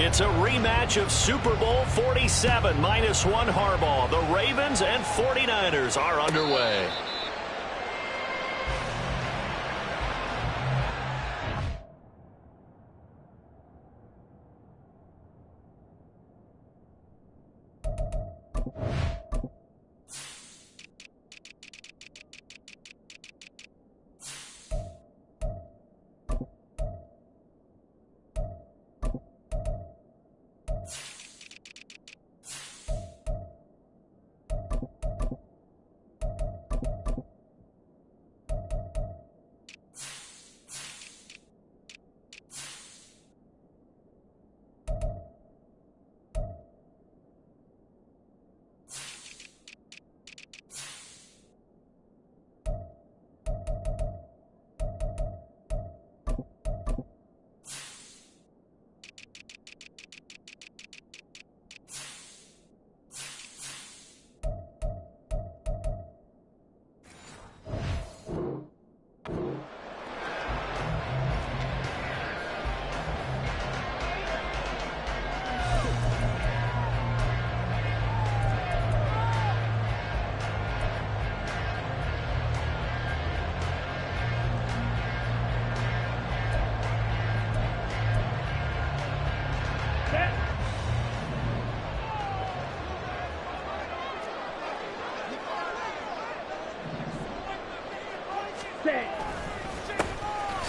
It's a rematch of Super Bowl 47, -1 Harbaugh. The Ravens and 49ers are underway.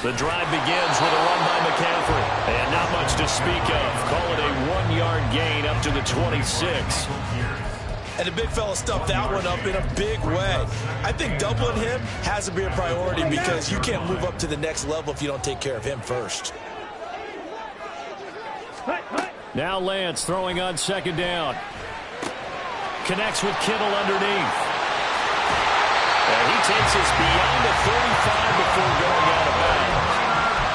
The drive begins with a run by McCaffrey. And not much to speak of. Call it a 1-yard gain up to the 26. And the big fella stuffed that one up in a big way. I think doubling him has to be a priority because you can't move up to the next level if you don't take care of him first. Now Lance throwing on second down. Connects with Kittle underneath. And he takes us beyond the 35 before going out of bounds.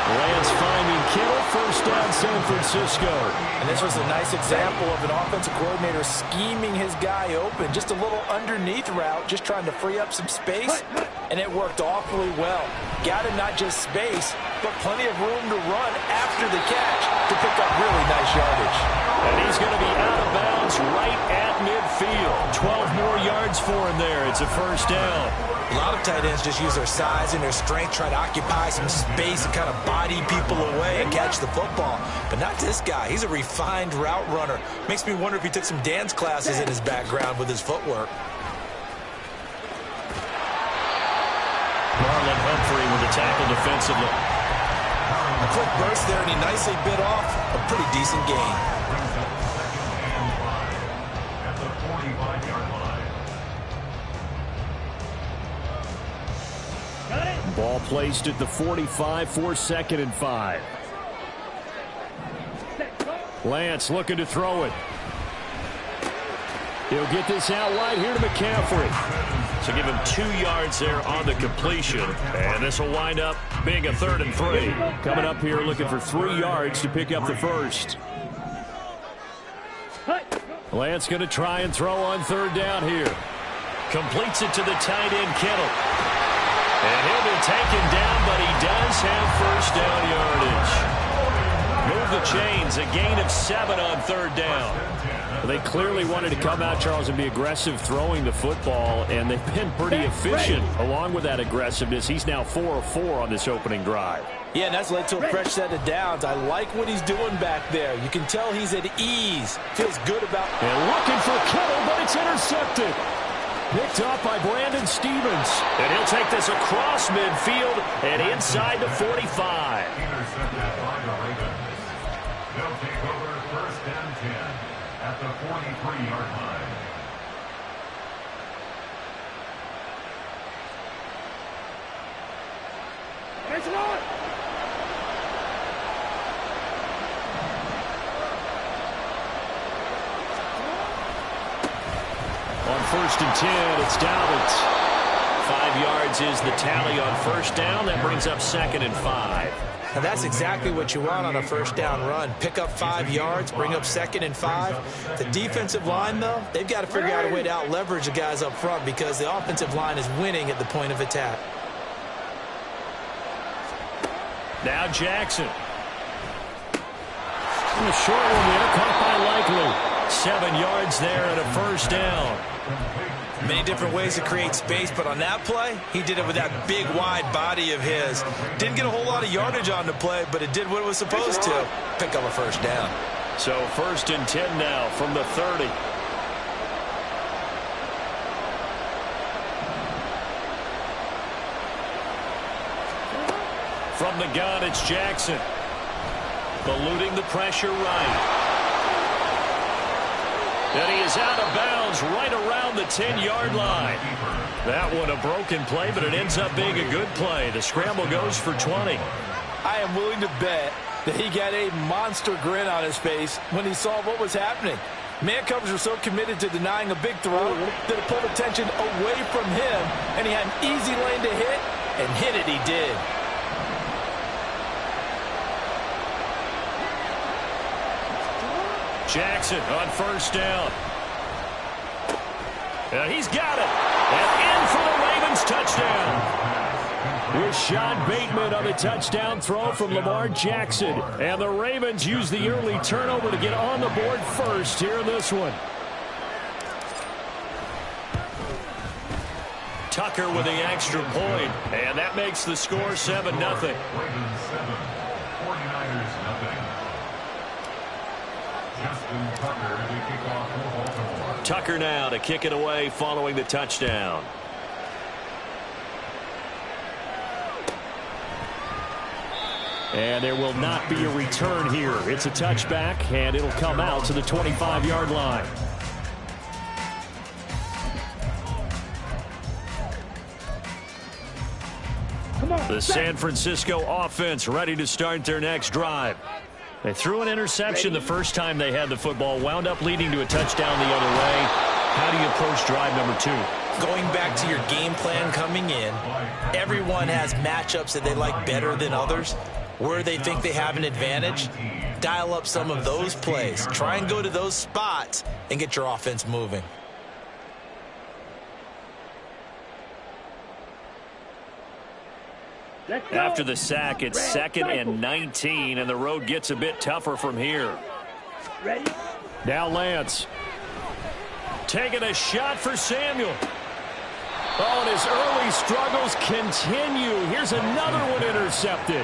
Lance finding Kittle, first down San Francisco. And this was a nice example of an offensive coordinator scheming his guy open. Just a little underneath route, just trying to free up some space. And it worked awfully well. Got him not just space, but plenty of room to run after the catch to pick up really nice yardage. And he's going to be out of bounds right at midfield. 12 more yards for him there. It's a first down. A lot of tight ends just use their size and their strength, try to occupy some space and kind of body people away and catch the football. But not this guy. He's a refined route runner. Makes me wonder if he took some dance classes in his background with his footwork. Marlon Humphrey with the tackle defensively. A quick burst there, and he nicely bit off a pretty decent gain. At the 45-yard line. Got it. Ball placed at the 45 for 2nd and 5. Lance looking to throw it. He'll get this out wide here to McCaffrey. So give him 2 yards there on the completion. And this will wind up being a 3rd and 3. Coming up here looking for 3 yards to pick up the first. Lance going to try and throw on 3rd down here. Completes it to the tight end, Kittle. And he'll be taken down, but he does have first down yardage. Move the chains, a gain of 7 on 3rd down. They clearly wanted to come out, Charles, and be aggressive throwing the football, and they've been pretty efficient along with that aggressiveness. He's now 4 of 4 on this opening drive. Yeah, and that's led to a fresh set of downs. I like what he's doing back there. You can tell he's at ease. Feels good about... And looking for Kittle, but it's intercepted. Picked up by Brandon Stevens. And he'll take this across midfield and inside the 45. Intercepted by the Ravens. They'll take over 1st and 10 at the 43-yard line. There's one. On 1st and 10, it's Dalvin. 5 yards is the tally on 1st down. That brings up 2nd and 5. And that's exactly what you want on a 1st down run. Pick up 5 yards, bring up 2nd and 5. The defensive line, though, they've got to figure out a way to out-leverage the guys up front because the offensive line is winning at the point of attack. Now Jackson. And a short one there, caught by Likely. 7 yards there and a first down. Many different ways to create space, but on that play, he did it with that big, wide body of his. Didn't get a whole lot of yardage on the play, but it did what it was supposed to. Pick up a first down. So 1st and 10 now from the 30. From the gun, it's Jackson. Eluding the pressure right. And he is out of bounds right around the 10-yard line. That one a broken play, but it ends up being a good play. The scramble goes for 20. I am willing to bet that he got a monster grin on his face when he saw what was happening. Man coverage were so committed to denying a big throw that it pulled attention away from him, and he had an easy lane to hit, and hit it he did. Jackson on first down. And he's got it. And in for the Ravens touchdown. With Sean Bateman on the touchdown throw from Lamar Jackson. And the Ravens use the early turnover to get on the board first here in this one. Tucker with the extra point. And that makes the score 7-0. Ravens 7, 49ers nothing. Tucker now to kick it away following the touchdown. And there will not be a return here. It's a touchback, and it'll come out to the 25-yard line. The San Francisco offense ready to start their next drive. They threw an interception the first time they had the football, wound up leading to a touchdown the other way. How do you approach drive number 2? Going back to your game plan coming in, everyone has matchups that they like better than others. Where they think they have an advantage, dial up some of those plays. Try and go to those spots and get your offense moving. After the sack, it's 2nd and 19, and the road gets a bit tougher from here. Ready? Now Lance. Taking a shot for Samuel. Oh, and his early struggles continue. Here's another one intercepted.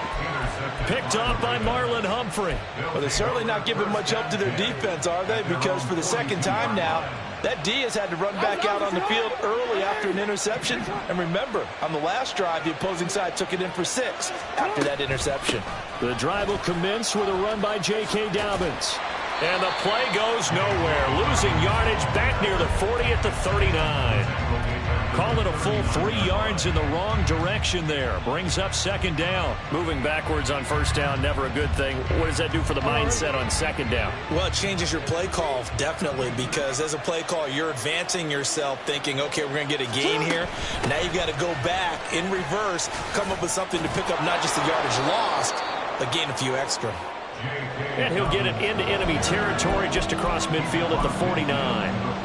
Picked off by Marlon Humphrey. Well, they're certainly not giving much help to their defense, are they? Because for the second time now, that D has had to run back out on the field early after an interception. And remember, on the last drive, the opposing side took it in for 6 after that interception. The drive will commence with a run by J.K. Dobbins. And the play goes nowhere. Losing yardage back near the 40 at the 39. Call it a full 3 yards in the wrong direction there. Brings up 2nd down. Moving backwards on 1st down, never a good thing. What does that do for the mindset on 2nd down? Well, it changes your play call, definitely, because as a play call, you're advancing yourself thinking, okay, we're going to get a gain here. Now you've got to go back in reverse, come up with something to pick up not just the yardage lost, but gain a few extra. And he'll get it into enemy territory just across midfield at the 49.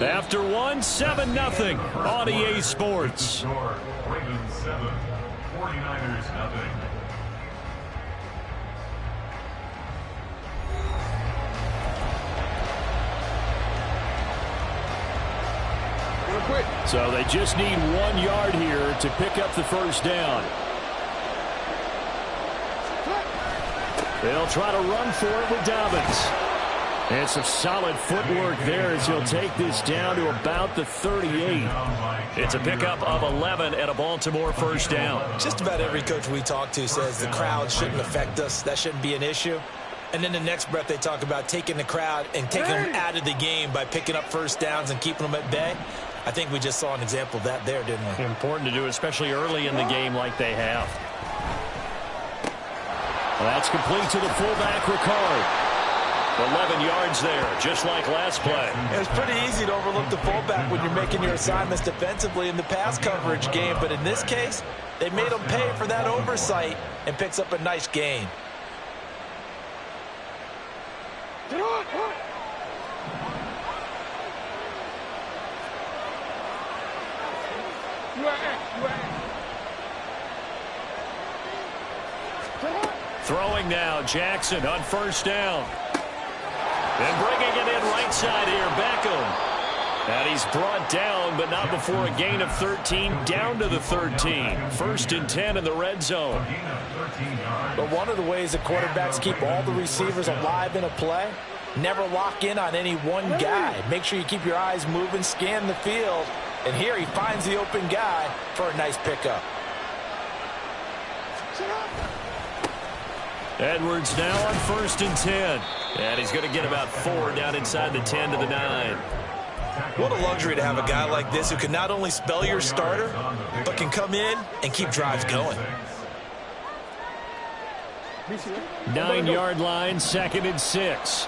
After 1, 7-0 on EA Sports. Ravens 7, 49ers nothing. So they just need 1 yard here to pick up the 1st down. They'll try to run for it with Dobbins. And some solid footwork there as he'll take this down to about the 38. It's a pickup of 11 and a Baltimore 1st down. Just about every coach we talk to says the crowd shouldn't affect us. That shouldn't be an issue. And then the next breath they talk about taking the crowd and taking them out of the game by picking up 1st downs and keeping them at bay. I think we just saw an example of that there, didn't we? Important to do, especially early in the game like they have. Well, that's complete to the fullback, Ricard. 11 yards there, just like last play. It's pretty easy to overlook the fullback when you're making your assignments defensively in the pass coverage game. But in this case, they made him pay for that oversight and picks up a nice gain. Throwing now, Jackson on first down. And bringing it in right side here, Beckham. And he's brought down, but not before a gain of 13, down to the 13. 1st and 10 in the red zone. But one of the ways that quarterbacks keep all the receivers alive in a play, never lock in on any one guy. Make sure you keep your eyes moving, scan the field. And here he finds the open guy for a nice pickup. Edwards now on 1st and 10. And he's going to get about 4 down inside the 10 to the 9. What a luxury to have a guy like this who can not only spell your starter, but can come in and keep drives going. 9-yard line, 2nd and 6.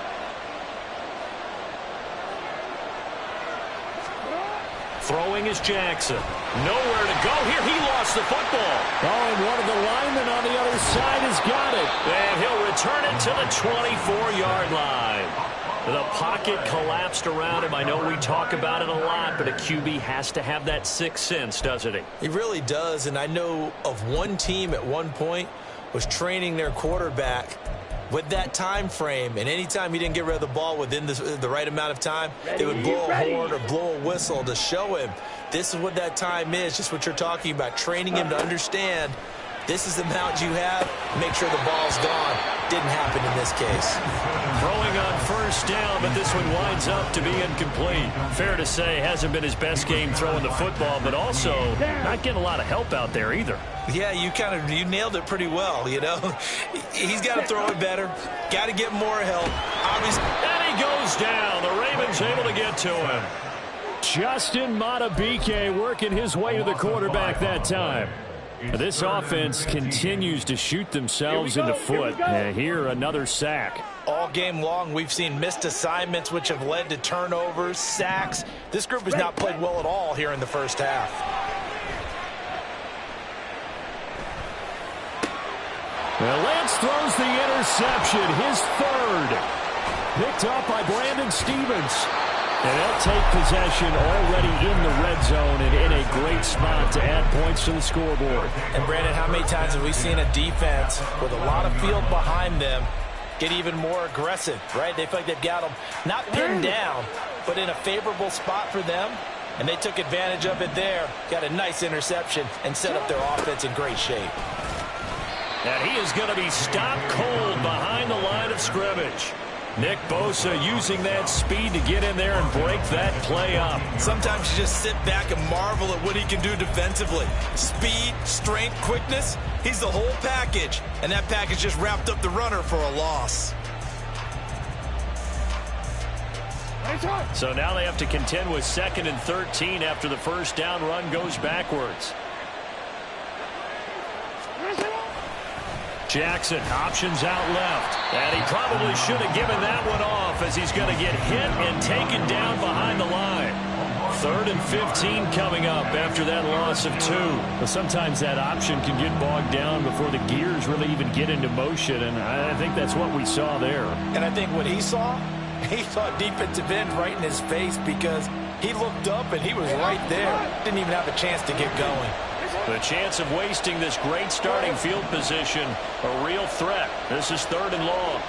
Throwing is Jackson. Nowhere to go here. He lost the football. Oh, and one of the linemen on the other side has got it. And he'll return it to the 24-yard line. The pocket collapsed around him. I know we talk about it a lot, but a QB has to have that sixth sense, doesn't he? He really does, and I know of one team at one point was training their quarterback with that time frame, and anytime he didn't get rid of the ball within the right amount of time, they would blow a horn or blow a whistle to show him this is what that time is, just what you're talking about, training him to understand this is the amount you have, make sure the ball's gone. Didn't happen in this case. Throwing on first down, but this one winds up to be incomplete. Fair to say, hasn't been his best game throwing the football, but also not getting a lot of help out there either. Yeah, you nailed it pretty well, you know. He's got to throw it better. Got to get more help. Obviously. And he goes down. The Ravens able to get to him. Justin Madubuike working his way to the quarterback that time. This offense continues to shoot themselves in the foot. Here, another sack. All game long, we've seen missed assignments, which have led to turnovers, sacks. This group has not played well at all here in the first half. Well, Lance throws the interception, his third. Picked up by Brandon Stevens. And they'll take possession already in the red zone and in a great spot to add points to the scoreboard. And, Brandon, how many times have we seen a defense with a lot of field behind them get even more aggressive, right? They feel like they've got them not pinned down, but in a favorable spot for them, and they took advantage of it there. Got a nice interception and set up their offense in great shape. And he is going to be stopped cold behind the line of scrimmage. Nick Bosa using that speed to get in there and break that play up. Sometimes you just sit back and marvel at what he can do defensively. Speed, strength, quickness, he's the whole package. And that package just wrapped up the runner for a loss. So now they have to contend with 2nd and 13 after the first down run goes backwards. Jackson options out left. And he probably should have given that one off as he's going to get hit and taken down behind the line. 3rd and 15 coming up after that loss of 2. Well, sometimes that option can get bogged down before the gears really even get into motion, and I think that's what we saw there. And I think what he saw defensive end right in his face because he looked up and he was right there. Didn't even have a chance to get going. The chance of wasting this great starting field position, a real threat. This is 3rd and long.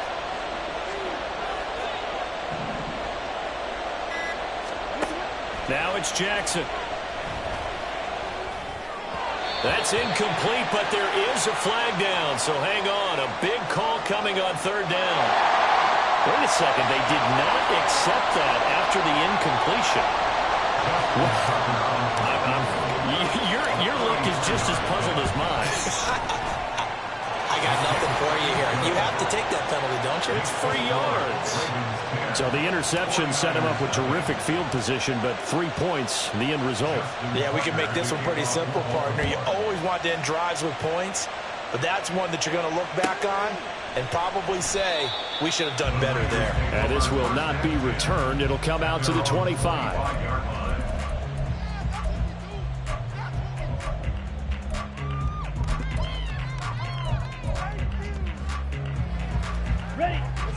Now it's Jackson. That's incomplete, but there is a flag down, so hang on. A big call coming on 3rd down. Wait a second, they did not accept that after the incompletion. Your look is just as puzzled as mine. I got nothing for you here. You have to take that penalty, don't you? It's 3 yards. So the interception set him up with terrific field position, but 3 points, the end result. Yeah, we can make this one pretty simple, partner. You always want to end drives with points, but that's one that you're going to look back on and probably say, we should have done better there. And this will not be returned. It'll come out to the 25.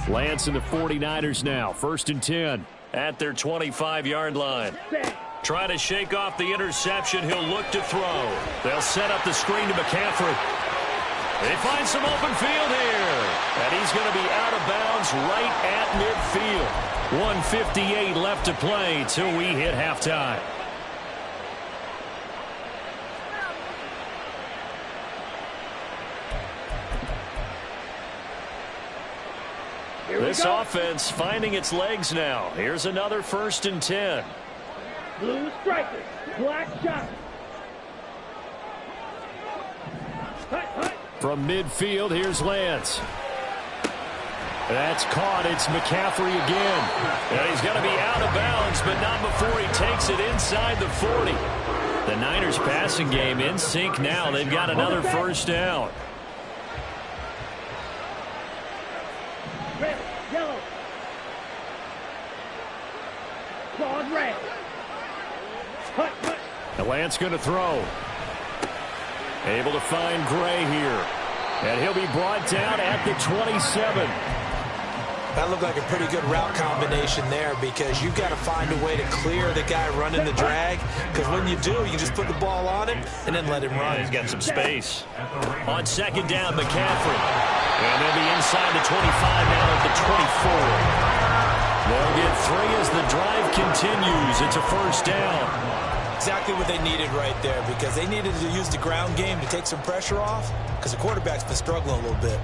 Lance and the 49ers now. 1st and 10 at their 25-yard line. Trying to shake off the interception. He'll look to throw. They'll set up the screen to McCaffrey. They find some open field here. And he's going to be out of bounds right at midfield. 1:58 left to play till we hit halftime. This offense finding its legs now. Here's another 1st and 10. Blue strikers, black shot. From midfield, here's Lance. That's caught. It's McCaffrey again. And he's going to be out of bounds, but not before he takes it inside the 40. The Niners passing game in sync now. They've got another 1st down. Red, yellow. Claude red. The Lance going to throw. Able to find Gray here. And he'll be brought down at the 27. That looked like a pretty good route combination there because you've got to find a way to clear the guy running the drag, because when you do, you just put the ball on him and then let him run. He's got some space. On 2nd down, McCaffrey. And they'll be inside the 25 now at the 24. They'll get 3 as the drive continues. It's a 1st down. Exactly what they needed right there, because they needed to use the ground game to take some pressure off, because the quarterback's been struggling a little bit.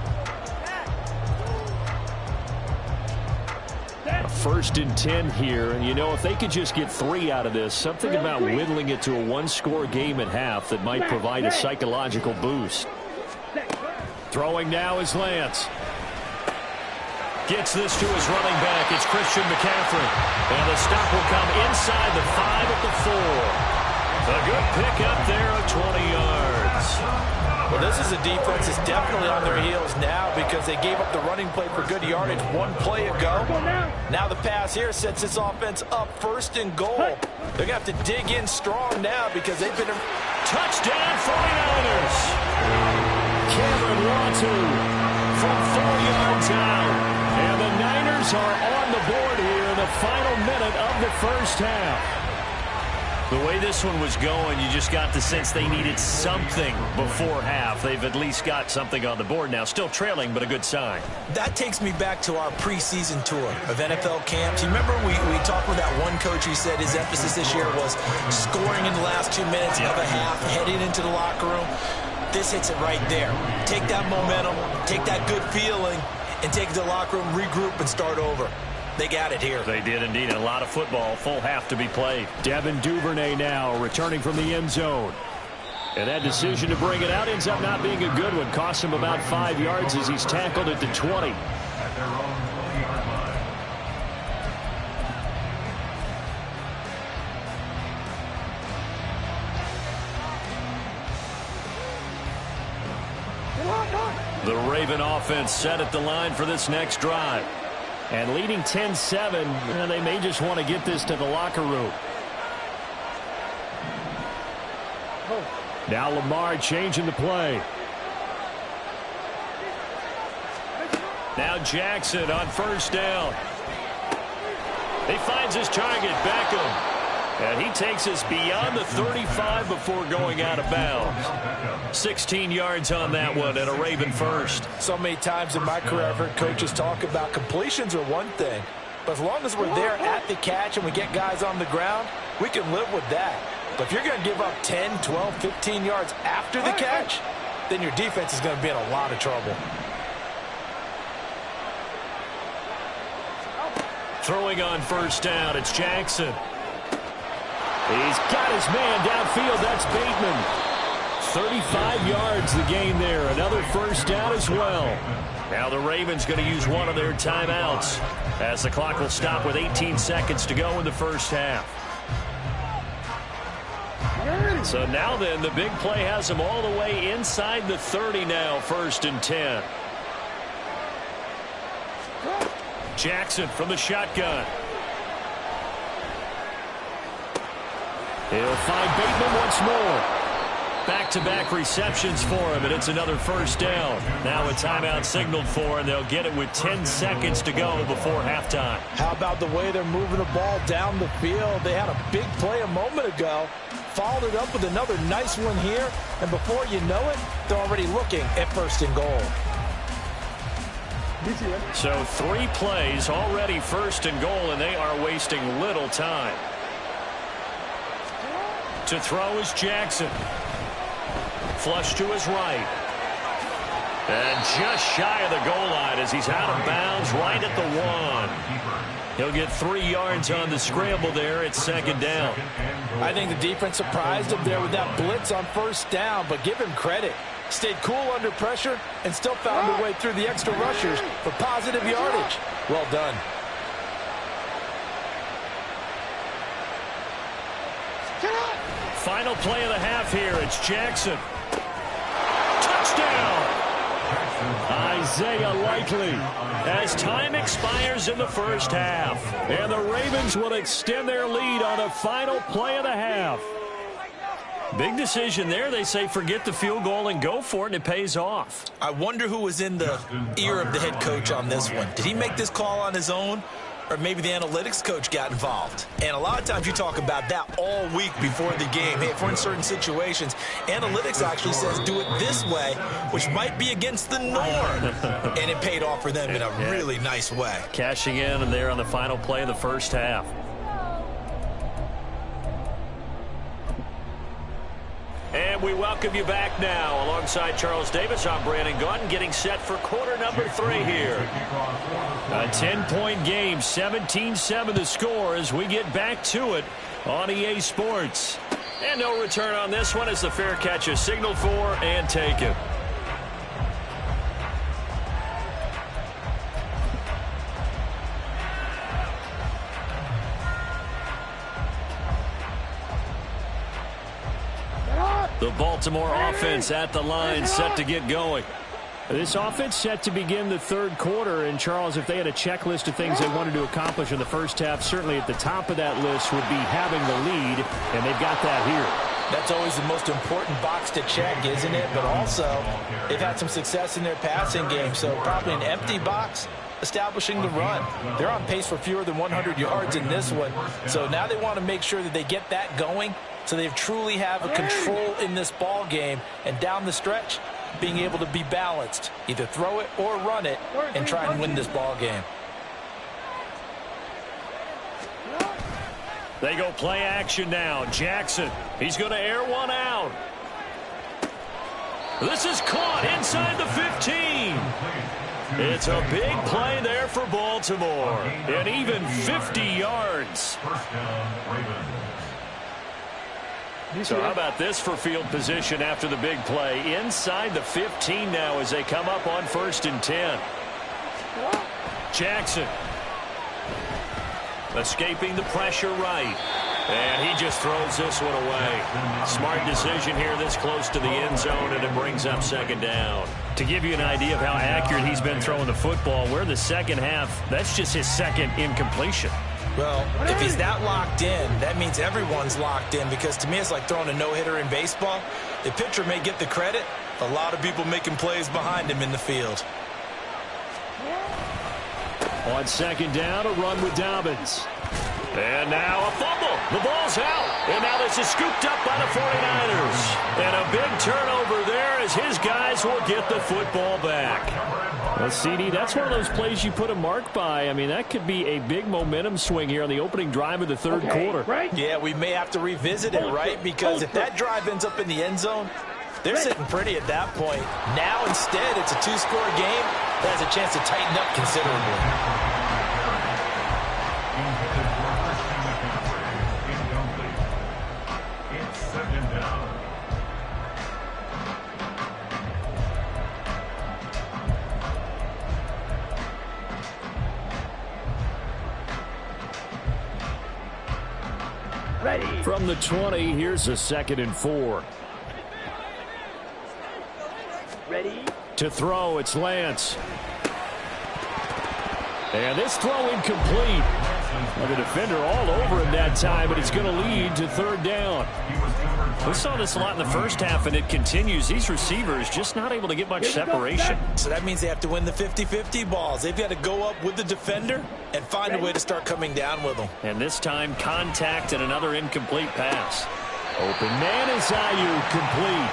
A 1st and 10 here, and you know, if they could just get 3 out of this, something about whittling it to a 1-score game at half that might provide a psychological boost. Throwing now is Lance. Gets this to his running back. It's Christian McCaffrey. And the stop will come inside the 5 at the 4. A good pick up there of 20 yards. Well, this is a defense that's definitely on their heels now because they gave up the running play for good yardage 1 play ago. Now the pass here sets this offense up 1st and goal. They're going to have to dig in strong now because they've been... Touchdown 49ers. Cameron Latu from 4 yards out. And the Niners are on the board here in the final minute of the 1st half. The way this one was going, you just got the sense they needed something before half. They've at least got something on the board now. Still trailing, but a good sign. That takes me back to our preseason tour of NFL camps. You remember we talked with that one coach who said his emphasis this year was scoring in the last 2 minutes of a half, heading into the locker room. This hits it right there. Take that momentum, take that good feeling, and take it to the locker room, regroup, and start over. They got it here. They did indeed. And a lot of football, full half to be played. Devin Duvernay now returning from the end zone. And that decision to bring it out ends up not being a good one. Cost him about 5 yards as he's tackled at the 20. At their own 20-yard line. The Raven offense set at the line for this next drive. And leading 10-7, they may just want to get this to the locker room. Now Lamar changing the play. Now Jackson on 1st down. He finds his target, Beckham. And he takes us beyond the 35 before going out of bounds. 16 yards on that one and a Raven 1st. So many times in my career I've heard coaches talk about completions are one thing, but as long as we're there at the catch and we get guys on the ground, we can live with that. But if you're going to give up 10, 12, 15 yards after the catch, then your defense is going to be in a lot of trouble. Throwing on 1st down, it's Jackson. He's got his man downfield. That's Bateman. 35 yards the gain there. Another 1st down as well. Now the Ravens going to use one of their timeouts as the clock will stop with 18 seconds to go in the 1st half. So now then, the big play has them all the way inside the 30 now, 1st and 10. Jackson from the shotgun. He'll find Bateman once more. Back-to-back receptions for him, and it's another first down. Now a timeout signaled for, and they'll get it with 10 seconds to go before halftime. How about the way they're moving the ball down the field? They had a big play a moment ago, followed it up with another nice one here, and before you know it, they're already looking at first and goal. So 3 plays, already first and goal, and they are wasting little time. To throw is Jackson. Flush to his right. And just shy of the goal line as he's out of bounds right at the 1. He'll get 3 yards on the scramble there. It's second down. I think the defense surprised him there with that blitz on first down, but give him credit. Stayed cool under pressure and still found a way through the extra rushers for positive yardage. Well done. Final play of the half here. It's Jackson. Touchdown! Isaiah Likely. As time expires in the first half. And the Ravens will extend their lead on the final play of the half. Big decision there. They say forget the field goal and go for it, and it pays off. I wonder who was in the ear of the head coach on this one. Did he make this call on his own? Or maybe the analytics coach got involved. And a lot of times you talk about that all week before the game. Hey, if we're in certain situations, analytics actually says do it this way, which might be against the norm. And it paid off for them in a really nice way. Cashing in and there on the final play of the first half. And we welcome you back now. Alongside Charles Davis, I'm Brandon Gaudin, getting set for quarter number 3 here. A 10-point game, 17-7 the score as we get back to it on EA Sports. And no return on this one as the fair catch is signaled for and taken. The Baltimore offense at the line, set to get going. This offense set to begin the third quarter, and Charles, if they had a checklist of things they wanted to accomplish in the first half, certainly at the top of that list would be having the lead, and they've got that here. That's always the most important box to check, isn't it? But also, they've had some success in their passing game, so probably an empty box establishing the run. They're on pace for fewer than 100 yards in this one, so now they want to make sure that they get that going so they truly have a control in this ball game, and down the stretch, being able to be balanced, either throw it or run it, and try and win this ball game. They go play action now. Jackson, he's going to air one out. This is caught inside the 15. It's a big play there for Baltimore, and even 50 yards. So how about this for field position after the big play? Inside the 15 now as they come up on 1st and 10. Jackson. Escaping the pressure right. And he just throws this one away. Smart decision here this close to the end zone, and it brings up second down. To give you an idea of how accurate he's been throwing the football, we're in the second half. That's just his second incompletion. Well, if he's that locked in, that means everyone's locked in, because to me it's like throwing a no-hitter in baseball. The pitcher may get the credit, a lot of people making plays behind him in the field. On second down, a run with Dobbins. And now a fumble. The ball's out. And now this is scooped up by the 49ers. And a big turnover there as his guys will get the football back. Well, CD, that's one of those plays you put a mark by. I mean, that could be a big momentum swing here on the opening drive of the third quarter. Right. Yeah, we may have to revisit it, right? Because if that drive ends up in the end zone, they're sitting pretty at that point. Now, instead, it's a 2-score game that has a chance to tighten up considerably. Ready. From the 20, here's a 2nd and 4. Ready. To throw, it's Lance. And this throw incomplete. Well, the defender all over him that time, but it's going to lead to third down. We saw this a lot in the first half, and it continues. These receivers just not able to get much separation. So that means they have to win the 50-50 balls. They've got to go up with the defender and find a way to start coming down with them. And this time, contact and another incomplete pass. Open man is Ayuk, complete.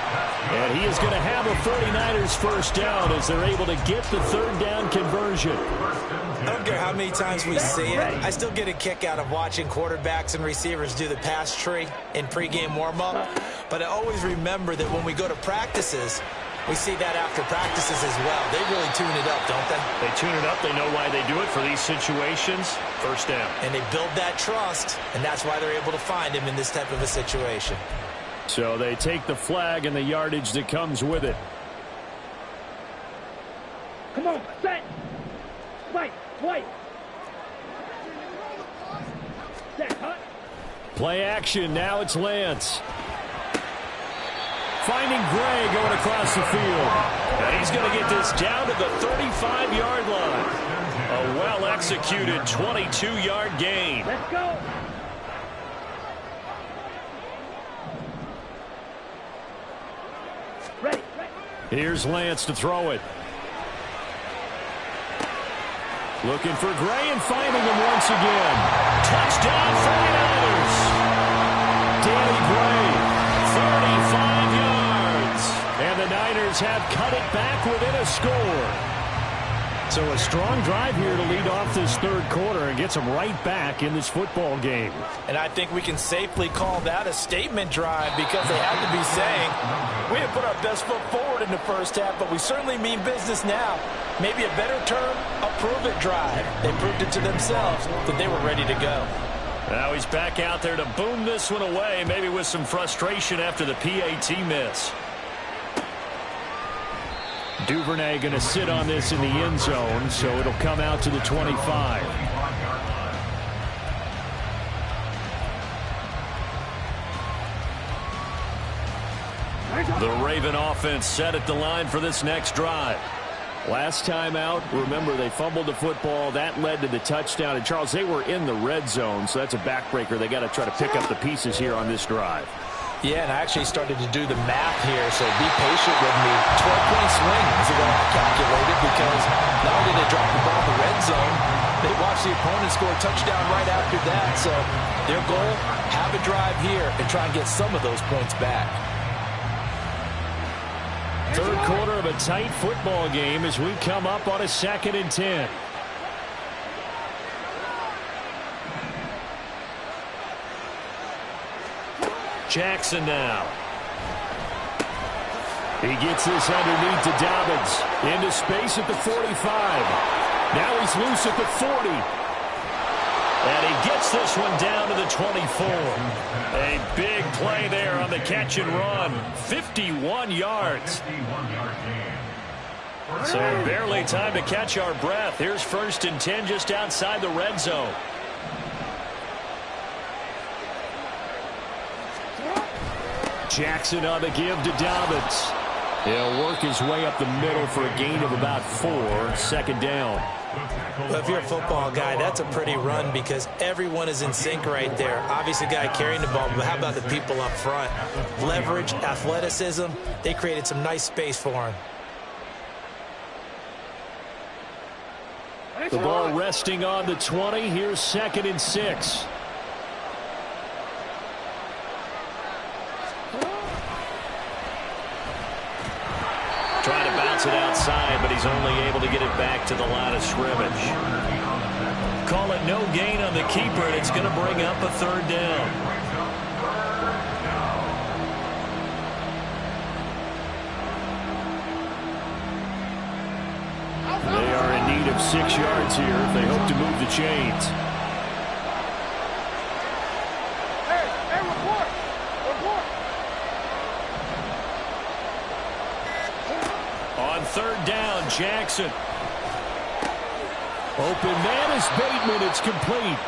And he is going to have a 49ers first down as they're able to get the third down conversion. I don't care how many times we see it. I still get a kick out of watching quarterbacks and receivers do the pass tree in pregame warm-up. But I always remember that when we go to practices, we see that after practices as well. They really tune it up, don't they? They tune it up. They know why they do it for these situations. First down. And they build that trust, and that's why they're able to find him in this type of a situation. So they take the flag and the yardage that comes with it. Come on, set. White. Set, hut. Play action. Now it's Lance. Finding Gray going across the field. And he's going to get this down to the 35-yard line. A well-executed 22-yard gain. Let's go. Ready. Here's Lance to throw it. Looking for Gray and finding him once again. Touchdown 49ers. Danny Gray, 35 yards. And the Niners have cut it back within a score. So a strong drive here to lead off this third quarter and gets them right back in this football game. And I think we can safely call that a statement drive because they have to be saying, we didn't put our best foot forward in the first half, but we certainly mean business now. Maybe a better term, a prove-it drive. They proved it to themselves that they were ready to go. Now he's back out there to boom this one away, maybe with some frustration after the PAT miss. Duvernay going to sit on this in the end zone, so it'll come out to the 25. The Raven offense set at the line for this next drive. Last time out, remember, they fumbled the football. That led to the touchdown. And, Charles, they were in the red zone, so that's a backbreaker. They got to try to pick up the pieces here on this drive. Yeah, and I actually started to do the math here, so be patient with me. 12-point swing is what I calculated because not only did they drop the ball in the red zone, they watched the opponent score a touchdown right after that. So their goal, have a drive here and try and get some of those points back. Third quarter of a tight football game as we come up on a 2nd and 10. Jackson now. He gets this underneath to Dobbins. Into space at the 45. Now he's loose at the 40. And he gets this one down to the 24. A big play there on the catch and run. 51 yards. So barely time to catch our breath. Here's 1st and 10 just outside the red zone. Jackson on the give to Dobbins. He'll work his way up the middle for a gain of about 4. 2nd down. Well, if you're a football guy, that's a pretty run because everyone is in sync right there. Obviously, the guy carrying the ball, but how about the people up front? Leverage, athleticism, they created some nice space for him. The ball resting on the 20. Here's 2nd and 6. Trying to bounce it outside, but he's only able to get it back to the line of scrimmage. Call it no gain on the keeper, and it's going to bring up a 3rd down. They are in need of 6 yards here if they hope to move the chains. Hey, report. On 3rd down, Jackson. Open man is Bateman. It's complete.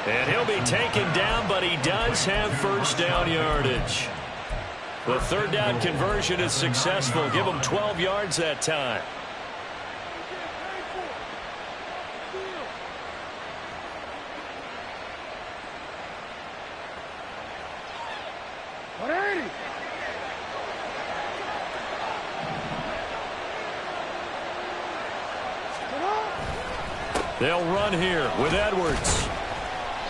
And he'll be taken down, but he does have 1st down yardage. The 3rd down conversion is successful. Give him 12 yards that time. They'll run here with Edwards.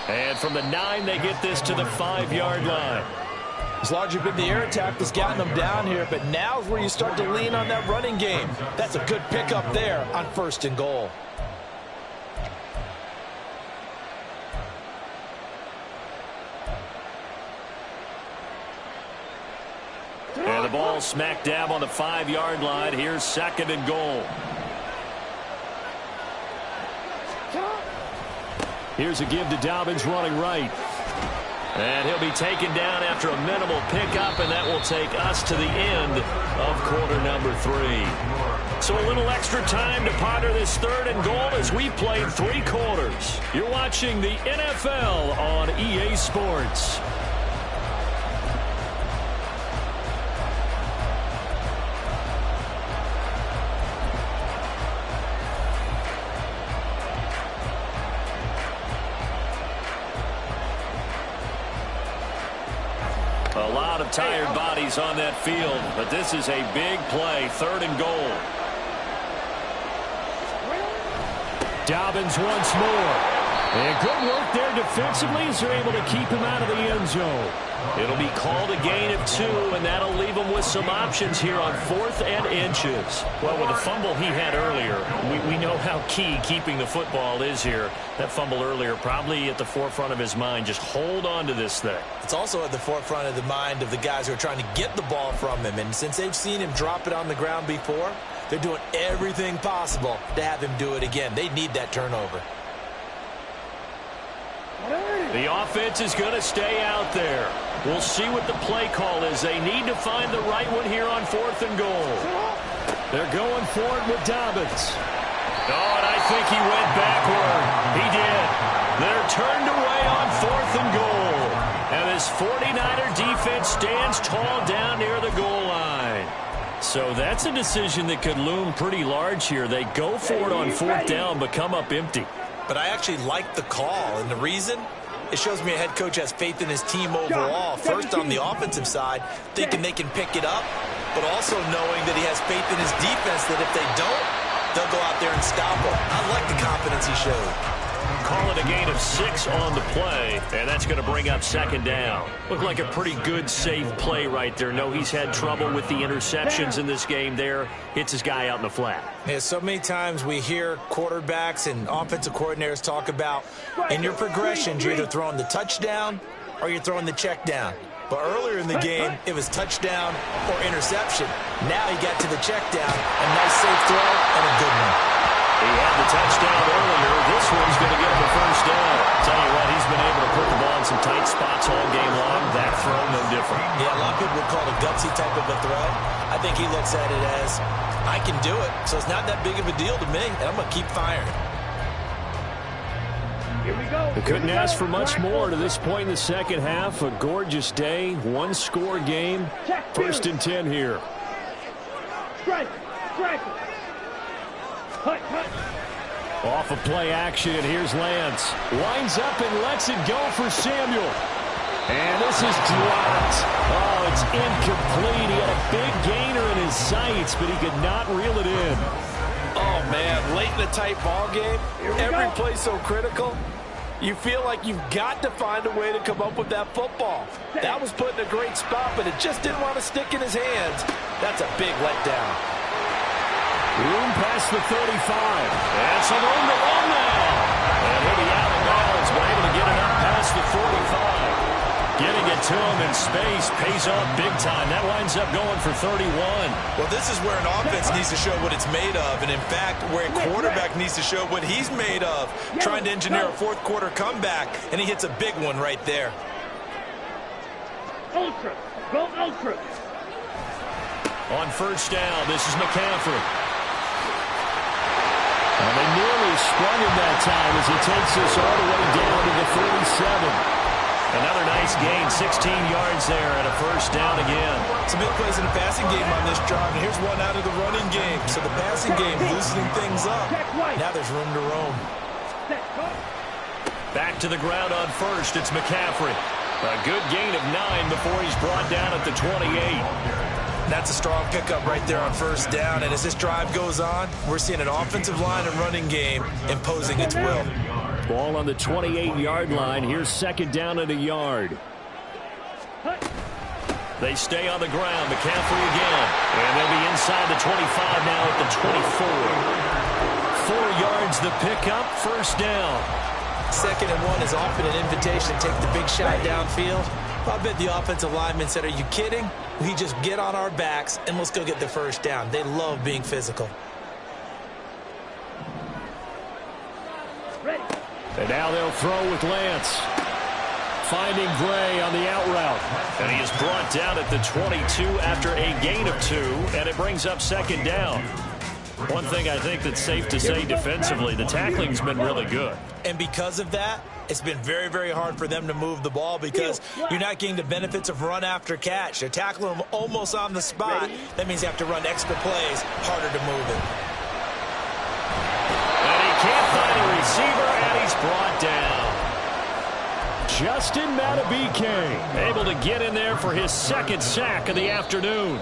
And from the 9, they get this to the 5-yard line. It's largely been the air attack that's gotten them down here, but now's where you start to lean on that running game. That's a good pickup there on 1st and goal. And the ball smack dab on the 5-yard line. Here's 2nd and goal. Here's a give to Dobbins running right. And he'll be taken down after a minimal pickup, and that will take us to the end of quarter number 3. So a little extra time to ponder this 3rd and goal as we played 3 quarters. You're watching the NFL on EA Sports. A lot of tired bodies on that field, but this is a big play, 3rd and goal. Dobbins once more. And good work there defensively as they're able to keep him out of the end zone. It'll be called a gain of 2, and that'll leave him with some options here on 4th and inches. Well, with the fumble he had earlier, we know how key keeping the football is here. That fumble earlier probably at the forefront of his mind. Just hold on to this thing. It's also at the forefront of the mind of the guys who are trying to get the ball from him. And since they've seen him drop it on the ground before, they're doing everything possible to have him do it again. They need that turnover. The offense is going to stay out there. We'll see what the play call is. They need to find the right one here on 4th and goal. They're going for it with Dobbins. Oh, and I think he went backward. He did. They're turned away on 4th and goal. And this 49er defense stands tall down near the goal line. So that's a decision that could loom pretty large here. They go for it on 4th down, but come up empty. But I actually like the call, and the reason? It shows me a head coach has faith in his team overall. First on the offensive side, thinking they can pick it up, but also knowing that he has faith in his defense that if they don't, they'll go out there and stop him. I like the confidence he showed. Call it a gain of 6 on the play, and that's going to bring up 2nd down. Looked like a pretty good, safe play right there. No, he's had trouble with the interceptions in this game there. Hits his guy out in the flat. Yeah, so many times we hear quarterbacks and offensive coordinators talk about in your progressions, you're either throwing the touchdown or you're throwing the check down. But earlier in the game, it was touchdown or interception. Now he got to the check down, a nice safe throw and a good one. He had the touchdown earlier. This one's going to get him the 1st down. Tell you what, he's been able to put the ball in some tight spots all game long. That throw, no different. Yeah, a lot of people would call it a gutsy type of a throw. I think he looks at it as, I can do it, so it's not that big of a deal to me, and I'm going to keep firing. Here we go. They couldn't ask for much more to this point in the 2nd half. A gorgeous day, 1-score game. 1st and 10 here. Strike. Hut. Off of play action, here's Lance. Winds up and lets it go for Samuel. And this is dropped. Oh, it's incomplete. He had a big gainer in his sights, but he could not reel it in. Oh, man, late in a tight ball game, every play so critical. You feel like you've got to find a way to come up with that football. That was put in a great spot, but it just didn't want to stick in his hands. That's a big letdown. Room past the 35. And some room to run now. And he'll be out of bounds, but able to get it up past the 45. Getting it to him in space pays off big time. That winds up going for 31. Well, this is where an offense needs to show what it's made of. And, in fact, where a quarterback needs to show what he's made of. Trying to engineer a 4th quarter comeback, and he hits a big one right there. Ultra. Go ultra. On 1st down, this is McCaffrey. And they nearly sprung him that time as he takes us all the way down to the 37. Another nice gain, 16 yards there and a 1st down again. Some big plays in the passing game on this drive, and here's one out of the running game. So the passing game loosening things up. Now there's room to roam. Back to the ground on 1st, it's McCaffrey. A good gain of 9 before he's brought down at the 28. That's a strong pickup right there on first down. And as this drive goes on, we're seeing an offensive line and running game imposing its will. Ball on the 28-yard line. Here's second down and a yard. They stay on the ground. McCaffrey again. And they'll be inside the 25 now at the 24. 4 yards the pickup. First down. 2nd and 1 is often an invitation to take the big shot downfield. I bet the offensive lineman said, are you kidding? We just get on our backs and let's go get the first down. They love being physical. And now they'll throw with Lance. Finding Gray on the out route. And he is brought down at the 22 after a gain of 2, and it brings up second down. One thing I think that's safe to say defensively, the tackling's been really good. And because of that, it's been very, very hard for them to move the ball because you're not getting the benefits of run after catch. They're tackling them almost on the spot. That means you have to run extra plays, harder to move it. And he can't find a receiver, and he's brought down. Justin Matabike Able to get in there for his 2nd sack of the afternoon.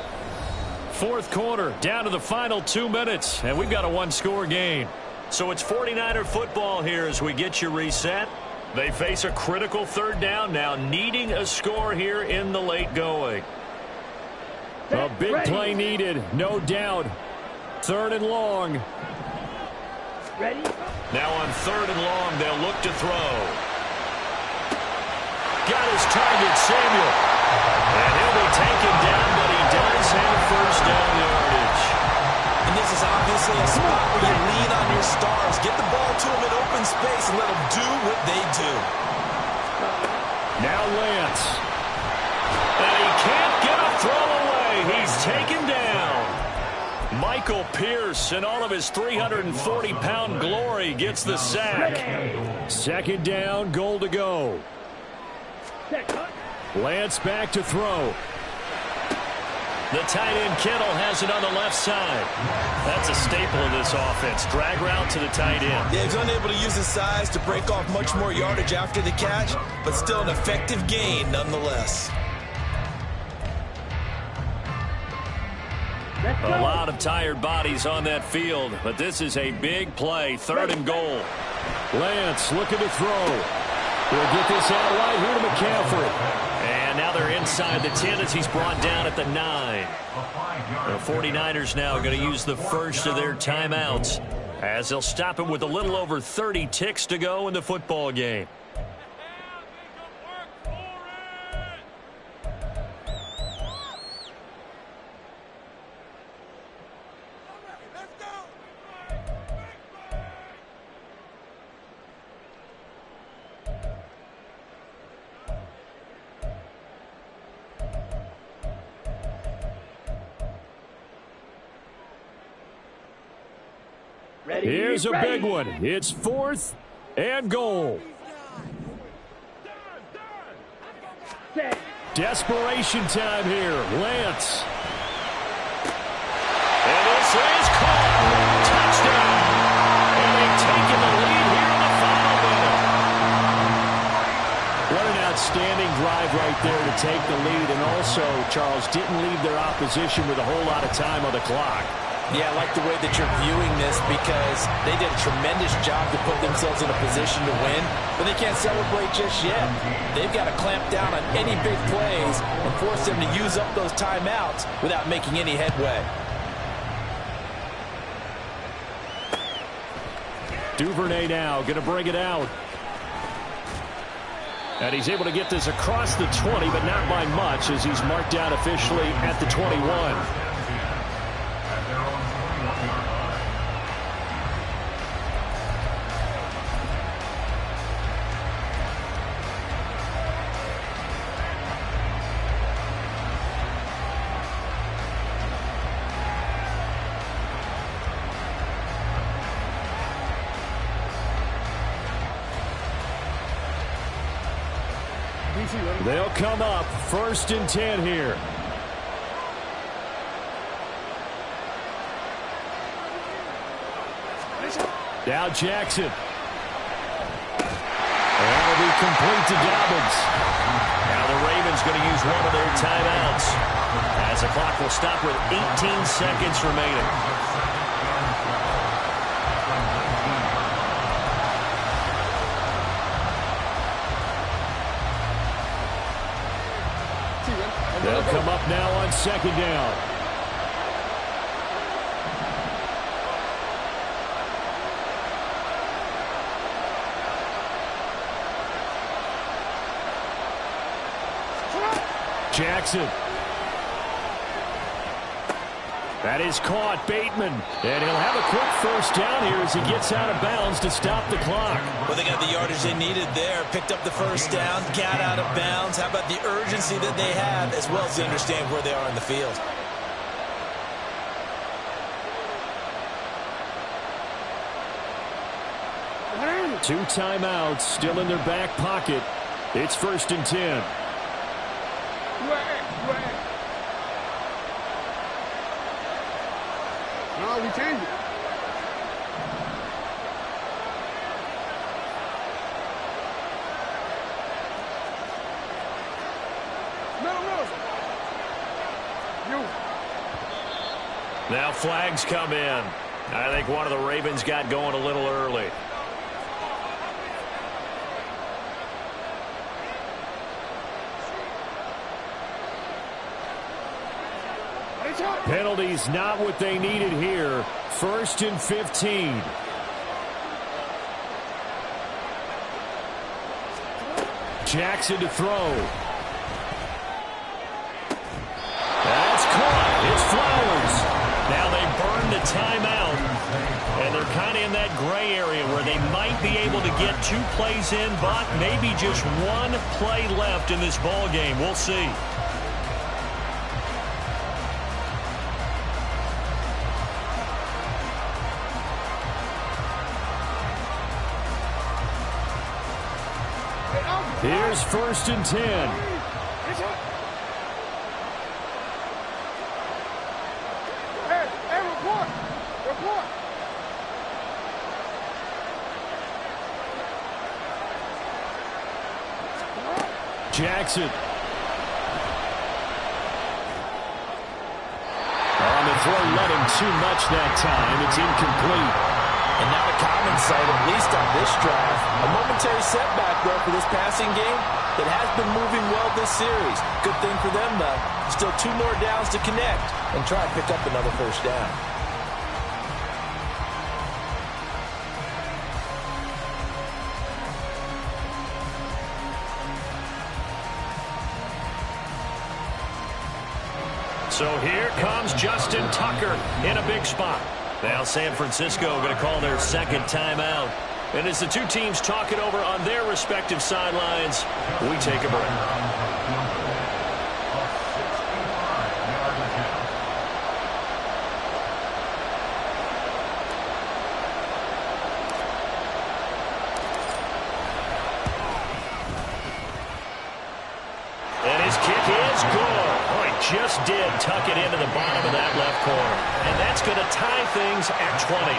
4th quarter, down to the final 2 minutes, and we've got a 1-score game. So it's 49er football here as we get you reset. They face a critical 3rd down now, needing a score here in the late going. A big play needed, no doubt. 3rd and long. Ready? Now on 3rd and long, they'll look to throw. Got his target, Samuel. And he'll be taken down, but he does have first down yardage. And this is obviously a spot where you lean on your stars. Get the ball to them in open space and let them do what they do. Now Lance. And he can't get a throw away. He's taken down. Michael Pierce, in all of his 340-pound glory, gets the sack. 2nd down, goal to go. Lance back to throw. The tight end Kittle has it on the left side. That's a staple of this offense. Drag route to the tight end. Yeah, he's unable to use his size to break off much more yardage after the catch, but still an effective gain nonetheless. A lot of tired bodies on that field, but this is a big play. 3rd and goal. Lance looking to throw. He'll get this out right here to McCaffrey. And now they're inside the 10 as he's brought down at the 9. The 49ers now going to use the first of their timeouts as they'll stop him with a little over 30 ticks to go in the football game. Here's a big one. It's 4th and goal. Desperation time here. Lance. And this is caught. Touchdown. And they've taken the lead here in the final minute. What an outstanding drive right there to take the lead. And also, Charles, didn't leave their opposition with a whole lot of time on the clock. Yeah, I like the way that you're viewing this because they did a tremendous job to put themselves in a position to win, but they can't celebrate just yet. They've got to clamp down on any big plays and force them to use up those timeouts without making any headway. Duvernay now going to bring it out. And he's able to get this across the 20, but not by much as he's marked down officially at the 21. They'll come up 1st and 10 here. Now Jackson. That'll be complete to Dobbins. team's going to use one of their timeouts, as the clock will stop with 18 seconds remaining. They'll come up now on second down. Jackson. That is caught. Bateman. And he'll have a quick first down here as he gets out of bounds to stop the clock. Well, they got the yardage they needed there. Picked up the first down, got out of bounds. How about the urgency that they have, as well as they understand where they are in the field? Two timeouts still in their back pocket. It's 1st and 10. No, we changed it. Now flags come in. I think one of the Ravens got going a little early. Penalties not what they needed here. 1st and 15. Jackson to throw. That's caught. It's Flowers. Now they burn the timeout, and they're kind of in that gray area where they might be able to get 2 plays in, but maybe just 1 play left in this ball game. We'll see. Here's 1st and 10. Hey, report. Jackson. On the throw, let him too much that time. It's incomplete. And not a common sight, at least on this drive. A momentary setback, though, for this passing game that has been moving well this series. Good thing for them, though. Still 2 more downs to connect and try and pick up another first down. So here comes Justin Tucker in a big spot. Now San Francisco going to call their 2nd timeout. And as the 2 teams talk it over on their respective sidelines, we take a break. And his kick is good. Oh, he just did tuck it into the bottom of that left corner. And that's going to tie things at 20.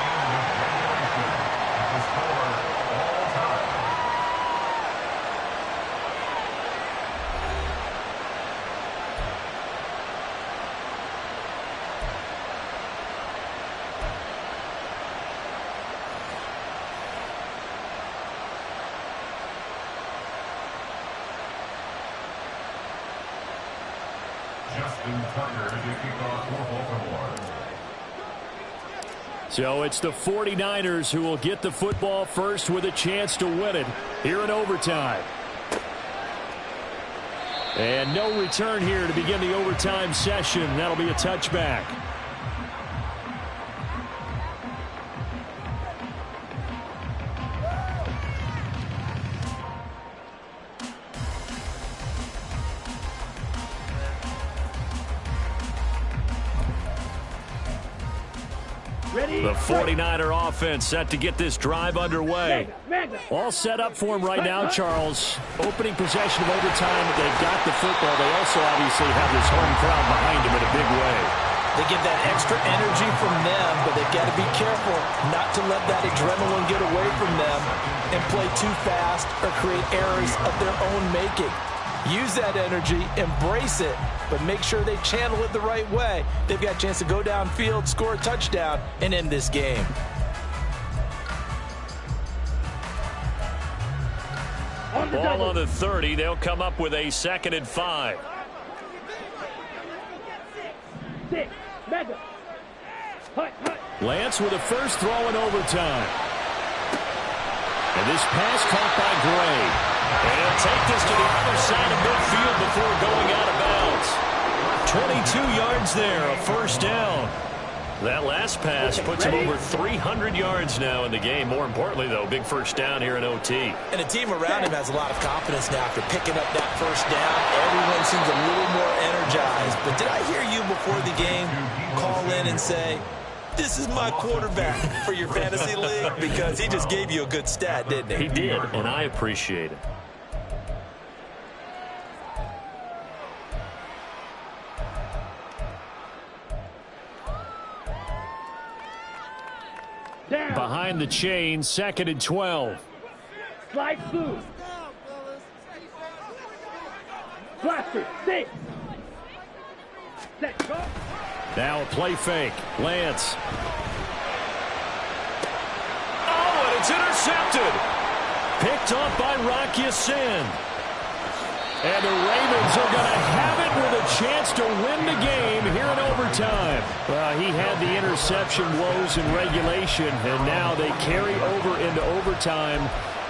So it's the 49ers who will get the football first with a chance to win it here in overtime. And no return here to begin the overtime session. That'll be a touchback. The 49er offense set to get this drive underway. All set up for him right now, Charles. Opening possession of overtime. They've got the football. They also obviously have this home crowd behind them in a big way. They get that extra energy from them, but they've got to be careful not to let that adrenaline get away from them and play too fast or create errors of their own making. Use that energy, embrace it, but make sure they channel it the right way. They've got a chance to go downfield, score a touchdown, and end this game. Ball on the 30. They'll come up with a 2nd and 5. Lance with a first throw in overtime. And this pass caught by Gray. And he'll take this to the other side of midfield before going out of bounds. 22 yards there, a first down. That last pass puts him over 300 yards now in the game. More importantly, though, big first down here in OT. And the team around him has a lot of confidence now after picking up that first down. Everyone seems a little more energized. But did I hear you before the game call in and say, this is my quarterback for your fantasy league? Because he just gave you a good stat, didn't he? He did, and I appreciate it. Down. Behind the chain, 2nd and 12. Slide through. Blaster, 6. Set, go. Now a play fake. Lance. Oh, and it's intercepted. Picked off by Rock Ya-Sin. And the Ravens are going to have it with a chance to win the game here in overtime. Well, he had the interception woes in regulation, and now they carry over into overtime.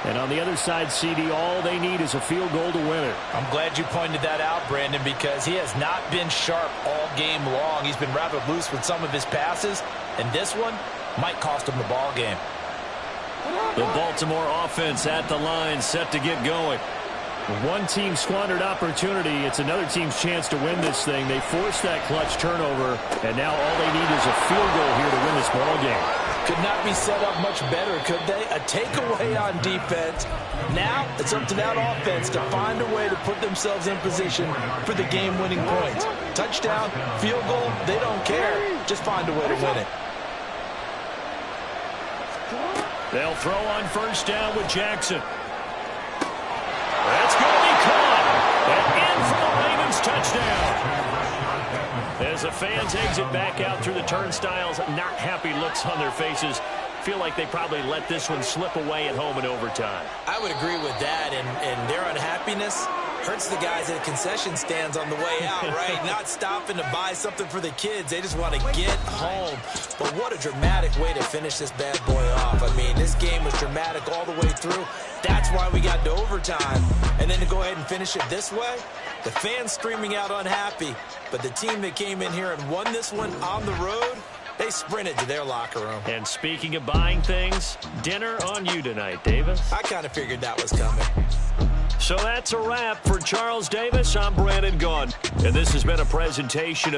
And on the other side, CD, all they need is a field goal to win it. I'm glad you pointed that out, Brandon, because he has not been sharp all game long. He's been rather loose with some of his passes, and this one might cost him the ball game. The Baltimore offense at the line, set to get going. One team squandered opportunity. It's another team's chance to win this thing. They forced that clutch turnover, and now all they need is a field goal here to win this ball game. Could not be set up much better, could they? A takeaway on defense. Now it's up to that offense to find a way to put themselves in position for the game-winning points. Touchdown, field goal, they don't care. Just find a way to win it. They'll throw on first down with Jackson. That's going to be caught. And in for the Ravens touchdown. As the fans exit back out through the turnstiles, not happy looks on their faces. Feel like they probably let this one slip away at home in overtime. I would agree with that, and their unhappiness hurts the guys at concession stands on the way out, right? Not stopping to buy something for the kids. They just want to get home. But what a dramatic way to finish this bad boy off. I mean, this game was dramatic all the way through. That's why we got to overtime. And then to go ahead and finish it this way, the fans screaming out unhappy. But the team that came in here and won this one on the road, they sprinted to their locker room. And speaking of buying things, dinner on you tonight, Davis. I kind of figured that was coming. So that's a wrap for Charles Davis. I'm Brandon Gaudin, and this has been a presentation of